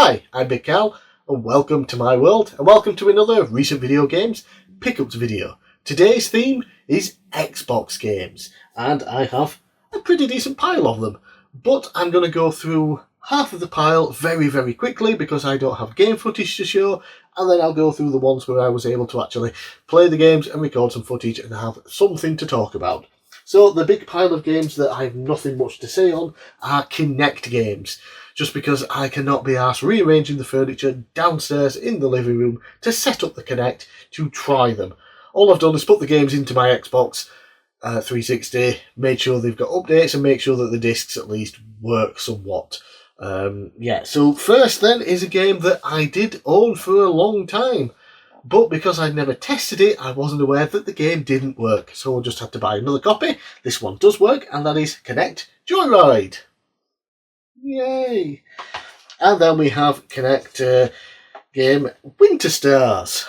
Hi, I'm bigcal, and welcome to my world, and welcome to another recent video games pickups video. Today's theme is Xbox games, and I have a pretty decent pile of them, but I'm going to go through half of the pile very quickly because I don't have game footage to show, and then I'll go through the ones where I was able to actually play the games and record some footage and have something to talk about. So the big pile of games that I have nothing much to say on are Kinect games, just because I cannot be arsed rearranging the furniture downstairs in the living room to set up the Kinect to try them. All I've done is put the games into my Xbox 360, made sure they've got updates and make sure that the discs at least work somewhat. So first then is a game that I did own for a long time. But because I'd never tested it, I wasn't aware that the game didn't work, so I just had to buy another copy. This one does work, and that is Kinect Joyride. Yay! And then we have Kinect game Winter Stars.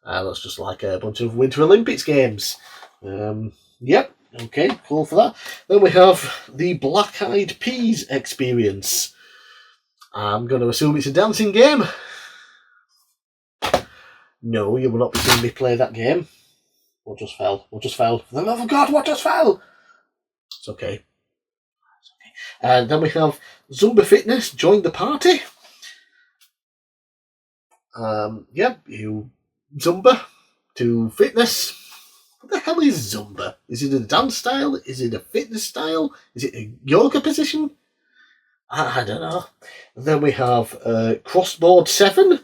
That's just like a bunch of Winter Olympics games. Yep, okay, cool for that. Then we have the Black Eyed Peas experience. I'm going to assume it's a dancing game. No, you will not be seeing me play that game. What just fell? What just fell? For the love of God, what just fell? It's okay. And then we have Zumba Fitness, Join the Party. You Zumba to fitness. What the hell is Zumba? Is it a dance style? Is it a fitness style? Is it a yoga position? I don't know. And then we have Crossboard 7.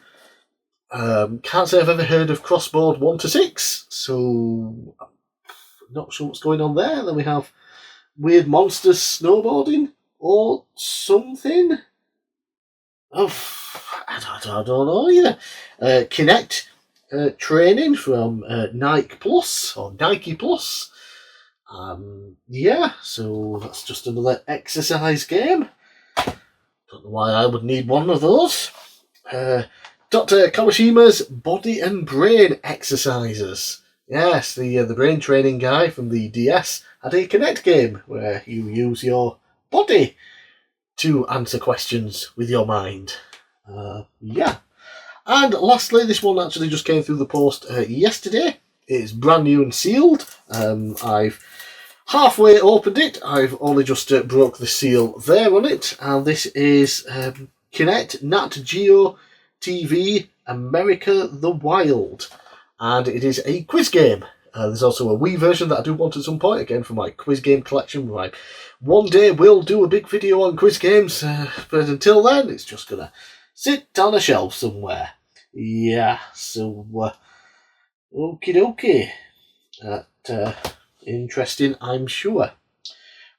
Can't say I've ever heard of Crossboard 1 to 6, so I'm not sure what's going on there. Then we have Weird Monsters Snowboarding or something. I don't know either. Kinect Training from Nike Plus or Nike Plus. So that's just another exercise game. Don't know why I would need one of those. Dr. Kawashima's Body and Brain Exercises. Yes, the brain training guy from the DS had a Kinect game where you use your body to answer questions with your mind. And lastly, this one actually just came through the post yesterday. It's brand new and sealed. I've halfway opened it. I've only just broke the seal there on it. And this is Kinect Nat Geo TV America the Wild, and it is a quiz game. There's also a Wii version that I do want at some point, again for my quiz game collection. Right, one day we'll do a big video on quiz games, but until then it's just gonna sit on a shelf somewhere. Yeah, so okie dokie. Interesting, I'm sure.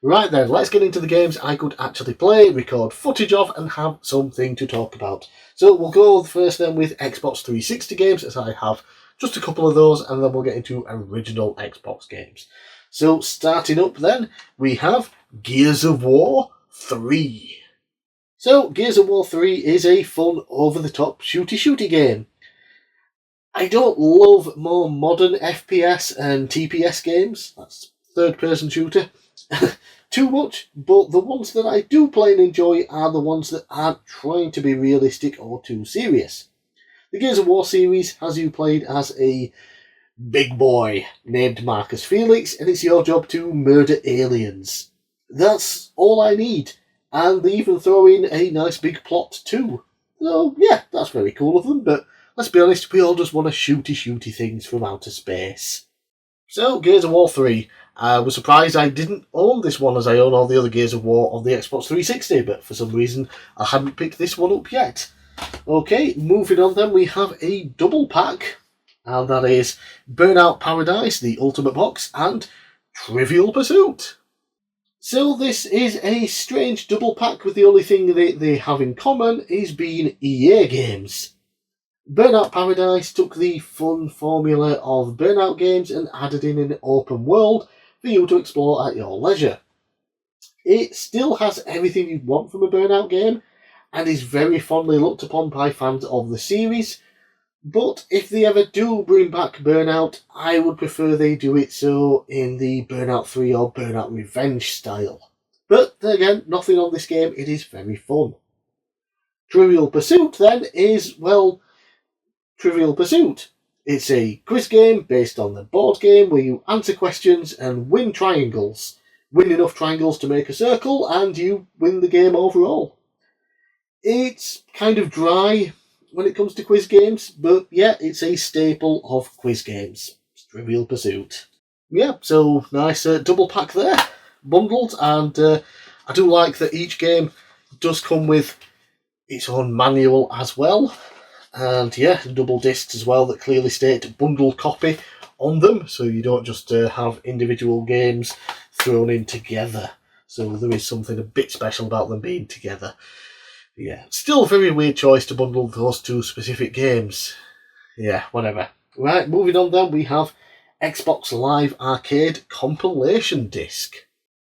Right then, let's get into the games I could actually play, record footage of, and have something to talk about. So we'll go first then with Xbox 360 games, as I have just a couple of those, and then we'll get into original Xbox games. So starting up then, we have Gears of War 3. So Gears of War 3 is a fun, over-the-top shooty game. I don't love more modern FPS and TPS games, that's third-person shooter, too much, but the ones that I do play and enjoy are the ones that aren't trying to be realistic or too serious. The Gears of War series has you played as a big boy named Marcus Felix, and it's your job to murder aliens. That's all I need, and they even throw in a nice big plot too. So yeah, that's very cool of them, but let's be honest, we all just want to shooty things from outer space. So, Gears of War 3. I was surprised I didn't own this one as I own all the other Gears of War on the Xbox 360, but for some reason I hadn't picked this one up yet. Okay, moving on then, we have a double pack, and that is Burnout Paradise, the Ultimate Box, and Trivial Pursuit. So this is a strange double pack, with the only thing they have in common is being EA games. Burnout Paradise took the fun formula of Burnout games and added in an open world for you to explore at your leisure. It still has everything you'd want from a Burnout game, and is very fondly looked upon by fans of the series, but if they ever do bring back Burnout, I would prefer they do it so in the Burnout 3 or Burnout Revenge style. But then again, nothing on this game, it is very fun. Trivial Pursuit then is, well, Trivial Pursuit. It's a quiz game based on the board game where you answer questions and win triangles. Win enough triangles to make a circle and you win the game overall. It's kind of dry when it comes to quiz games, but yeah, it's a staple of quiz games. It's Trivial Pursuit. Yeah, so nice double pack there, bundled, and I do like that each game does come with its own manual as well. And yeah, double discs as well that clearly state bundled copy on them, so you don't just have individual games thrown in together. So there is something a bit special about them being together. Yeah, still a very weird choice to bundle those two specific games. Yeah, whatever. Right, moving on then, we have Xbox Live Arcade Compilation Disc.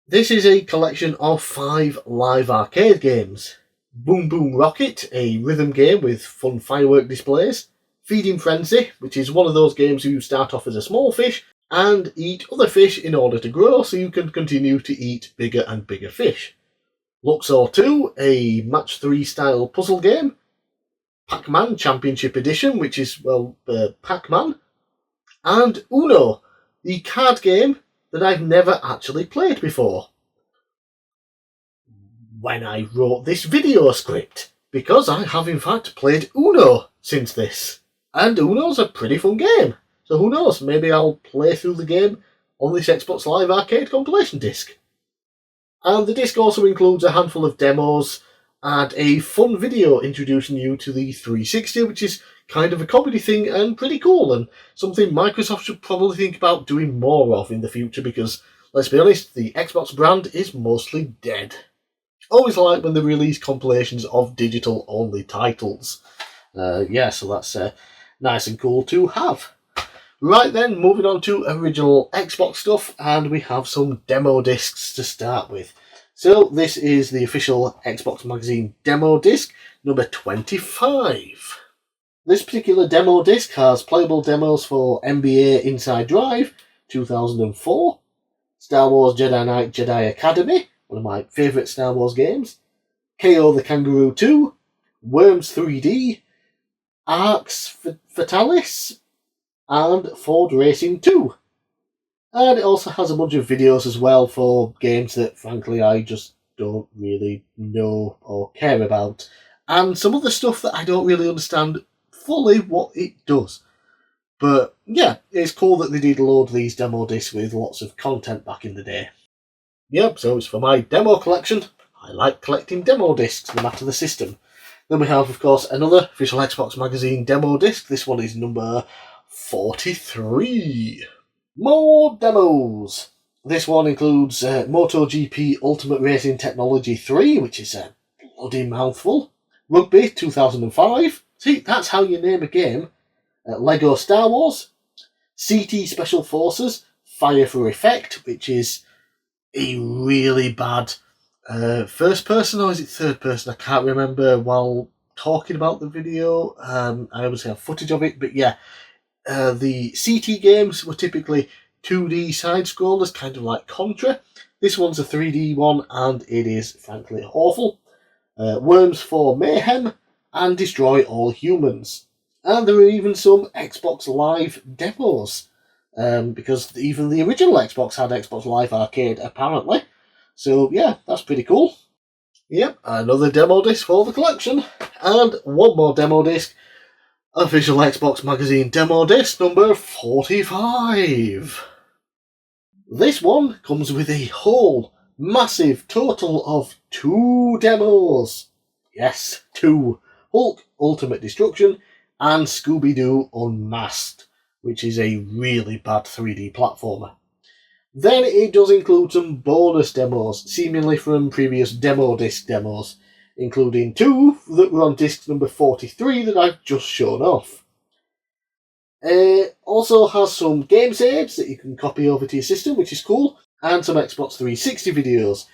This is a collection of 5 live arcade games. Boom Boom Rocket, a rhythm game with fun firework displays. Feeding Frenzy, which is one of those games where you start off as a small fish and eat other fish in order to grow so you can continue to eat bigger and bigger fish. Luxor 2, a match 3 style puzzle game. Pac-Man Championship Edition, which is, well, Pac-Man. And Uno, the card game that I've never actually played before when I wrote this video script, because I have in fact played Uno since this. And Uno's a pretty fun game, so who knows, maybe I'll play through the game on this Xbox Live Arcade compilation disc. And the disc also includes a handful of demos and a fun video introducing you to the 360, which is kind of a comedy thing and pretty cool, and something Microsoft should probably think about doing more of in the future, because, let's be honest, the Xbox brand is mostly dead. Always like when they release compilations of digital-only titles. Yeah, so that's nice and cool to have. Right then, moving on to original Xbox stuff, and we have some demo discs to start with. So this is the official Xbox Magazine demo disc, number 25. This particular demo disc has playable demos for NBA Inside Drive 2004, Star Wars Jedi Knight Jedi Academy, one of my favourite Star Wars games, KO the Kangaroo 2, Worms 3D, Arx Fatalis, and Ford Racing 2. And it also has a bunch of videos as well for games that, frankly, I just don't really know or care about. And some of the stuff that I don't really understand fully what it does. But yeah, it's cool that they did load these demo discs with lots of content back in the day. Yep, so it's for my demo collection. I like collecting demo discs, no matter the system. Then we have, of course, another official Xbox Magazine demo disc. This one is number 43. More demos. This one includes MotoGP Ultimate Racing Technology 3, which is a bloody mouthful. Rugby 2005. See, that's how you name a game. Lego Star Wars. CT Special Forces Fire for Effect, which is a really bad first person, or is it third person? I can't remember while talking about the video. I obviously have footage of it, but yeah, the CT games were typically 2D side-scrollers, kind of like Contra. This one's a 3D one, and it is frankly awful. Worms for Mayhem, and Destroy All Humans. And there are even some Xbox Live demos, because even the original Xbox had Xbox Live Arcade, apparently. So yeah, that's pretty cool. Yep, another demo disc for the collection. And one more demo disc. Official Xbox Magazine demo disc number 45. This one comes with a whole massive total of 2 demos. Yes, 2. Hulk Ultimate Destruction and Scooby-Doo Unmasked, which is a really bad 3D platformer. Then it does include some bonus demos, seemingly from previous demo disc demos, including 2 that were on disc number 43 that I've just shown off. Also has some game saves that you can copy over to your system, which is cool, and some Xbox 360 videos,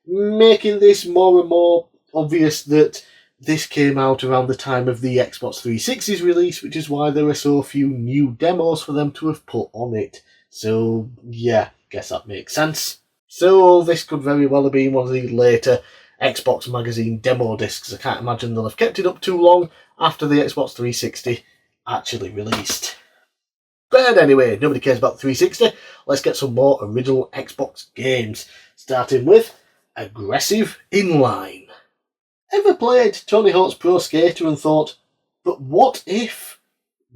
making this more and more obvious that this came out around the time of the Xbox 360's release, which is why there are so few new demos for them to have put on it. So yeah, guess that makes sense. So this could very well have been one of the later Xbox magazine demo discs. I can't imagine they'll have kept it up too long after the Xbox 360 actually released. But anyway, nobody cares about the 360. Let's get some more original Xbox games, starting with Aggressive Inline. Ever played Tony Hawk's Pro Skater and thought, but what if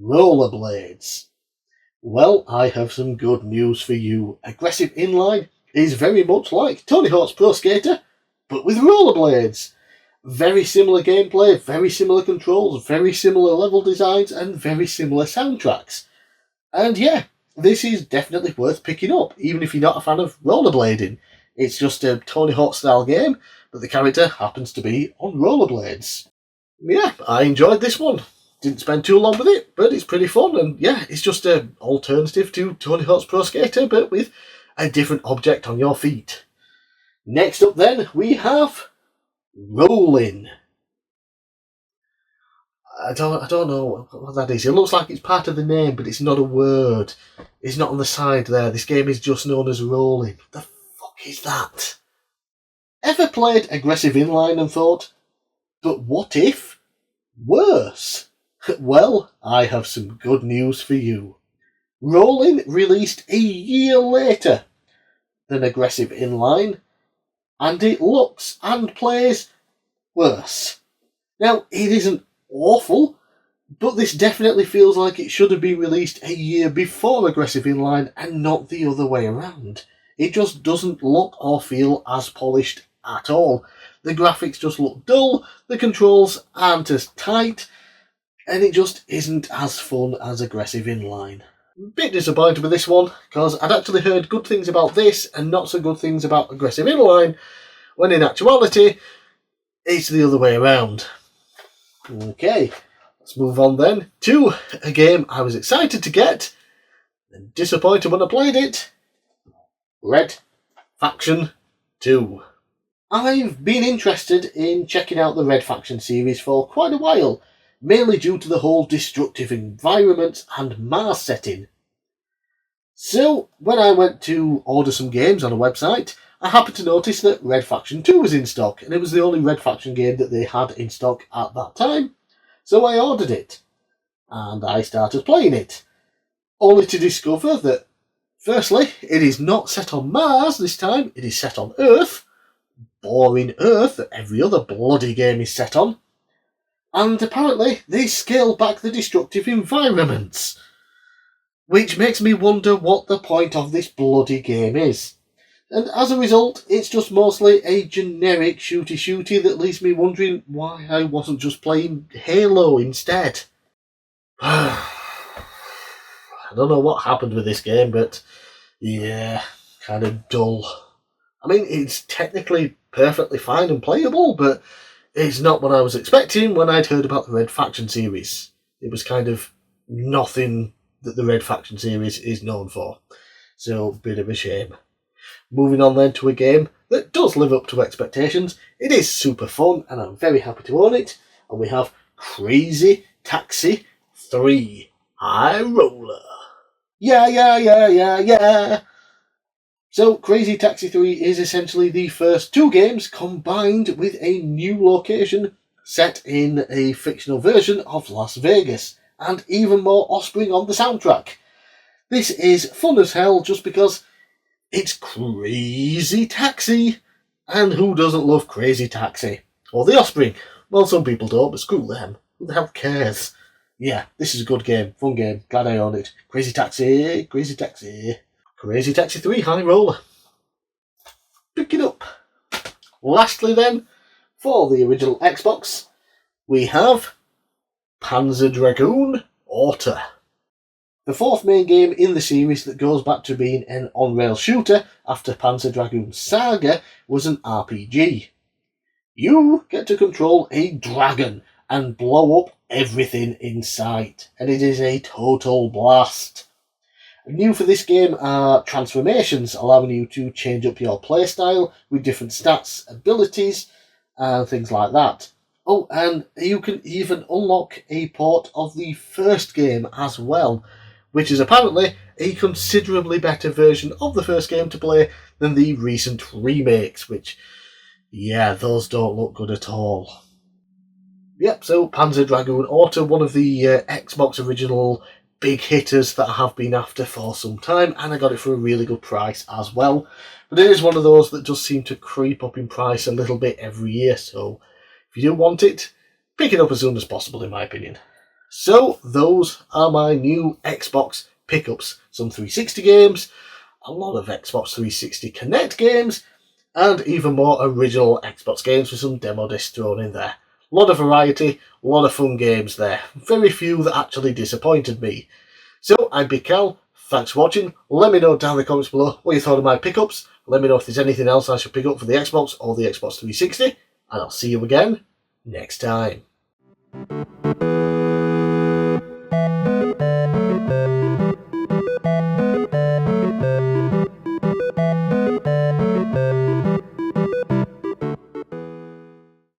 rollerblades? Well, I have some good news for you. Aggressive Inline is very much like Tony Hawk's Pro Skater, but with rollerblades. Very similar gameplay, very similar controls, very similar level designs, and very similar soundtracks. And yeah, this is definitely worth picking up, even if you're not a fan of rollerblading. It's just a Tony Hawk style game, but the character happens to be on rollerblades. Yeah, I enjoyed this one. Didn't spend too long with it, but it's pretty fun, and yeah, it's just an alternative to Tony Hawk's Pro Skater, but with a different object on your feet. Next up then, we have Rolling. I don't know what that is. It looks like it's part of the name, but it's not a word. It's not on the side there. This game is just known as Rolling. What the fuck is that? Ever played Aggressive Inline and thought, but what if worse? Well, I have some good news for you. Rolling released a year later than Aggressive Inline, and it looks and plays worse. Now, it isn't awful, but this definitely feels like it should have been released a year before Aggressive Inline and not the other way around. It just doesn't look or feel as polished at all. The graphics just look dull, the controls aren't as tight, and it just isn't as fun as Aggressive Inline. Bit disappointed with this one, because I'd actually heard good things about this and not so good things about Aggressive Inline, when in actuality, it's the other way around. Okay, let's move on then to a game I was excited to get and disappointed when I played it. Red Faction 2. I've been interested in checking out the Red Faction series for quite a while, mainly due to the whole destructive environment and Mars setting. So, when I went to order some games on a website, I happened to notice that Red Faction 2 was in stock, and it was the only Red Faction game that they had in stock at that time. So I ordered it, and I started playing it, only to discover that, firstly, it is not set on Mars this time, it is set on Earth, boring Earth that every other bloody game is set on, and apparently they scale back the destructive environments, which makes me wonder what the point of this bloody game is. And as a result, it's just mostly a generic shooty that leaves me wondering why I wasn't just playing Halo instead. I don't know what happened with this game, but yeah, kind of dull. I mean, it's technically perfectly fine and playable, but it's not what I was expecting when I'd heard about the Red Faction series. It was kind of nothing that the Red Faction series is known for. So, bit of a shame. Moving on then to a game that does live up to expectations. It is super fun and I'm very happy to own it. And we have Crazy Taxi 3 High Roller. Yeah. So Crazy Taxi 3 is essentially the first two games combined with a new location set in a fictional version of Las Vegas, and even more offspring on the soundtrack. This is fun as hell just because it's Crazy Taxi, and who doesn't love Crazy Taxi? Or the Offspring? Well, some people don't, but screw them. Who the hell cares? Yeah, this is a good game, fun game, glad I own it. Crazy Taxi. Crazy Taxi 3 High Roller. Pick it up. Lastly then, for the original Xbox, we have Panzer Dragoon Auto. The fourth main game in the series that goes back to being an on-rail shooter after Panzer Dragoon Saga was an RPG. You get to control a dragon and blow up everything in sight, and it is a total blast. New for this game are transformations, allowing you to change up your playstyle with different stats, abilities, and things like that. Oh, and you can even unlock a port of the first game as well, which is apparently a considerably better version of the first game to play than the recent remakes, which Yeah, those don't look good at all. Yep, so Panzer Dragoon Auto, one of the Xbox original big hitters that I have been after for some time, and I got it for a really good price as well. But it is one of those that does seem to creep up in price a little bit every year, so if you do want it, pick it up as soon as possible, in my opinion. So those are my new Xbox pickups. Some 360 games, a lot of Xbox 360 Kinect games, and even more original Xbox games with some demo discs thrown in there. A lot of variety, a lot of fun games there. Very few that actually disappointed me. So, I'm bigcal. Thanks for watching. Let me know down in the comments below what you thought of my pickups. Let me know if there's anything else I should pick up for the Xbox or the Xbox 360. And I'll see you again next time.